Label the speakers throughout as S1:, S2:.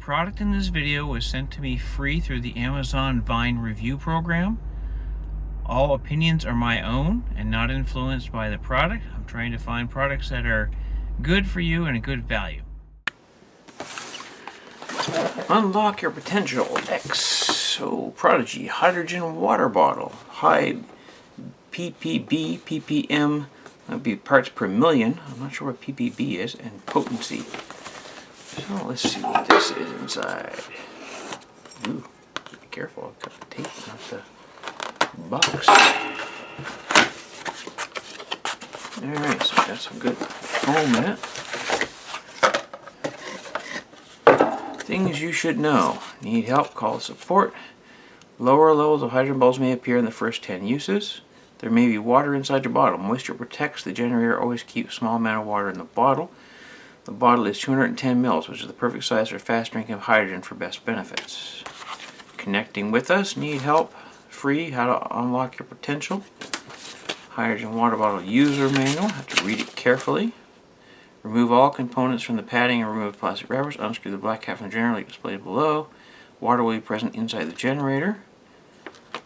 S1: product in this video was sent to me free through the Amazon Vine review program. All opinions are my own and not influenced by the product. I'm trying to find products that are good for you and a good value. Unlock your potential. X. So Prodigy hydrogen water bottle. High ppb, ppm, that'd be parts per million. I'm not sure what ppb is, and potency. So let's see what this is inside. Ooh, be careful, I've got the tape, not the box. Alright, so got some good foam in it. Things you should know. Need help? Call support. Lower levels of hydrogen bubbles may appear in the first 10 uses. There may be water inside your bottle. Moisture protects the generator. Always keep a small amount of water in the bottle. The bottle is 210 mils, which is the perfect size for fast drinking of hydrogen for best benefits. Connecting with us. Need help? Free. How to unlock your potential. Hydrogen water bottle user manual. Have to read it carefully. Remove all components from the padding and remove plastic wrappers. Unscrew the black cap from the generator like displayed below. Water will be present inside the generator.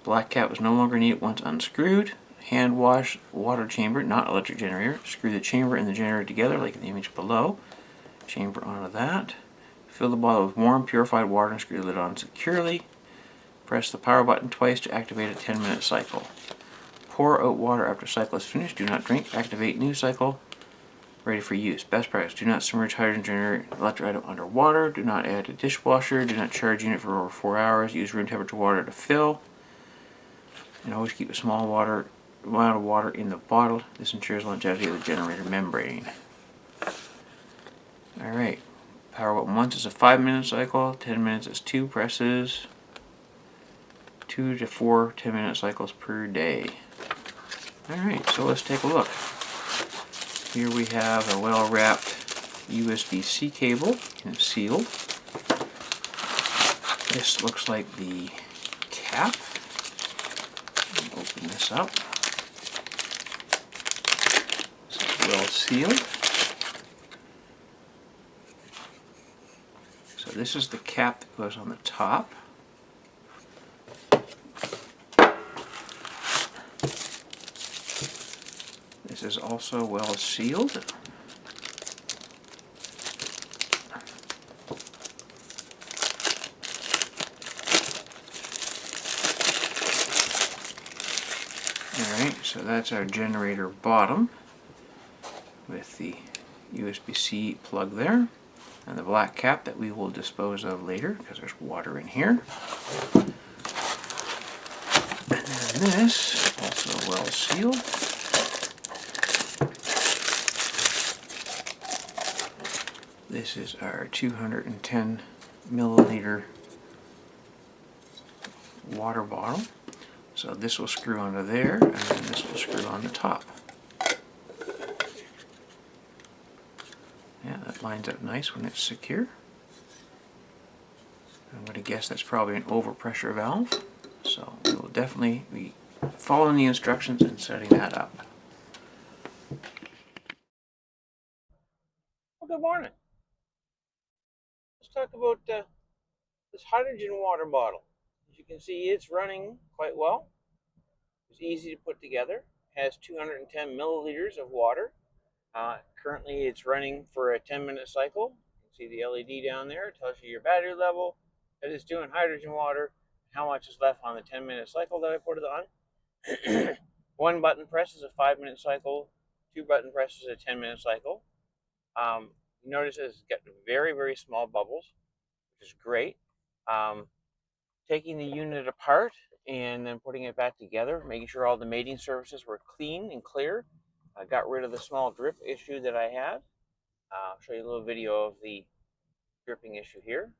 S1: Black cap is no longer needed once unscrewed. Hand wash water chamber, not electric generator. Screw the chamber and the generator together like in the image below. Chamber onto that. Fill the bottle with warm, purified water and screw the lid on securely. Press the power button twice to activate a 10-minute cycle. Pour out water after cycle is finished. Do not drink. Activate new cycle. Ready for use. Best practice. Do not submerge hydrogen generator electric item underwater. Do not add a dishwasher. Do not charge unit for over 4 hours. Use room temperature water to fill. And always keep a small amount of water in the bottle. This ensures longevity of the generator membrane. Alright. Power button once is a 5-minute cycle. 10 minutes is 2 presses. 2 to 4 10-minute cycles per day. Alright, so let's take a look. Here we have a well-wrapped USB-C cable, and it's sealed. This looks like the cap. Open this up. This is well sealed. So this is the cap that goes on the top. This is also well sealed. Alright, so that's our generator bottom with the USB-C plug there and the black cap that we will dispose of later because there's water in here. And then this, also well sealed. This is our 210 milliliter water bottle. So this will screw onto there, and then this will screw on the top. Yeah, that lines up nice when it's secure. I'm going to guess that's probably an overpressure valve. So we will definitely be following the instructions and setting that up. Well, good morning. Let's talk about this hydrogen water bottle. As you can see, it's running quite well. It's easy to put together. It has 210 milliliters of water. Currently, it's running for a 10-minute cycle. You can see the LED down there. It tells you your battery level, that it's doing hydrogen water, how much is left on the 10-minute cycle that I put it on. One button press is a 5-minute cycle. 2 button presses is a 10-minute cycle. Notice it's got very, very small bubbles, which is great. Taking the unit apart and then putting it back together, making sure all the mating surfaces were clean and clear. I got rid of the small drip issue that I had. I'll show you a little video of the dripping issue here.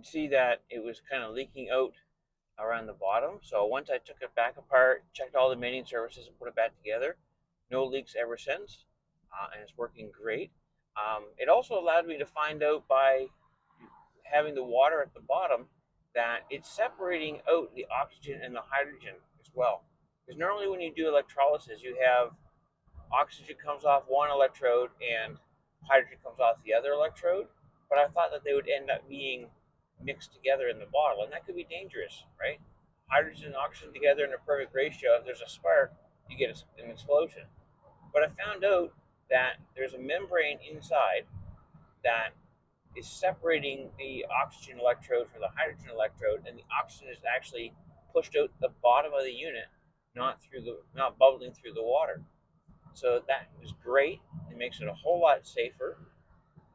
S1: could see that it was kind of leaking out around the bottom. So once I took it back apart, checked all the mating surfaces and put it back together, no leaks ever since, and it's working great. It also allowed me to find out by having the water at the bottom that it's separating out the oxygen and the hydrogen as well. Because normally when you do electrolysis, you have oxygen comes off one electrode and hydrogen comes off the other electrode. But I thought that they would end up being mixed together in the bottle, and that could be dangerous, right? Hydrogen and oxygen together in a perfect ratio, if there's a spark, you get an explosion. But I found out that there's a membrane inside that is separating the oxygen electrode from the hydrogen electrode, and the oxygen is actually pushed out the bottom of the unit, not bubbling through the water. So that is great. It makes it a whole lot safer.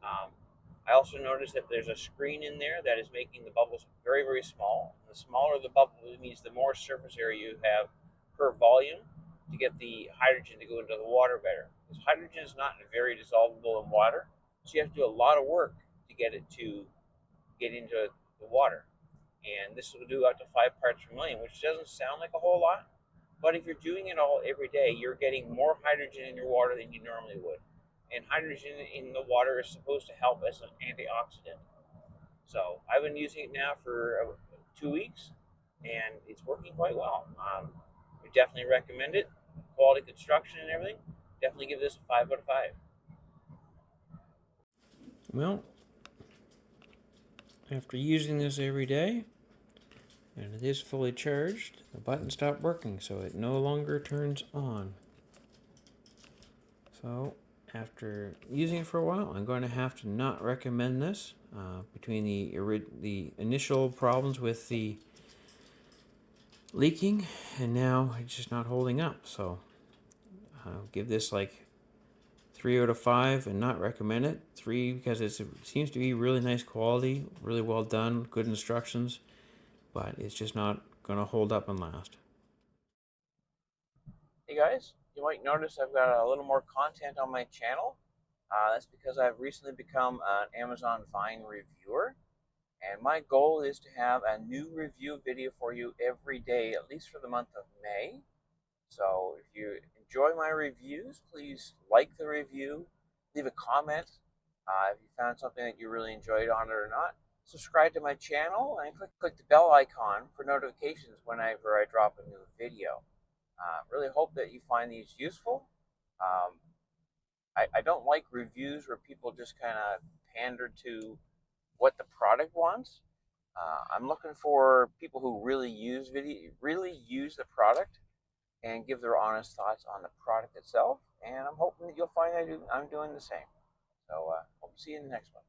S1: Um, I also noticed that there's a screen in there that is making the bubbles very, very small. The smaller the bubble means the more surface area you have per volume to get the hydrogen to go into the water better. Because hydrogen is not very dissolvable in water, so you have to do a lot of work to get it to get into the water. And this will do up to 5 parts per million, which doesn't sound like a whole lot, but if you're doing it all every day, you're getting more hydrogen in your water than you normally would. And hydrogen in the water is supposed to help as an antioxidant. So I've been using it now for 2 weeks, and it's working quite well. We definitely recommend it. Quality construction and everything. Definitely give this a 5 out of 5.
S2: Well, after using this every day, and it is fully charged, the button stopped working, so it no longer turns on. So, after using it for a while, I'm going to have to not recommend this. Between the initial problems with the leaking, and now it's just not holding up. So, I'll give this like 3 out of 5 and not recommend it. 3 because it seems to be really nice quality, really well done, good instructions, but it's just not going to hold up and last.
S1: Hey guys, you might notice I've got a little more content on my channel. That's because I've recently become an Amazon Vine reviewer. And my goal is to have a new review video for you every day, at least for the month of May. So if you enjoy my reviews, please like the review, leave a comment if you found something that you really enjoyed on it or not. Subscribe to my channel and click the bell icon for notifications whenever I drop a new video. Really hope that you find these useful. Um, I don't like reviews where people just kind of pander to what the product wants. I'm looking for people who really use the product and give their honest thoughts on the product itself. And I'm hoping that you'll find I'm doing the same. So hope to see you in the next one.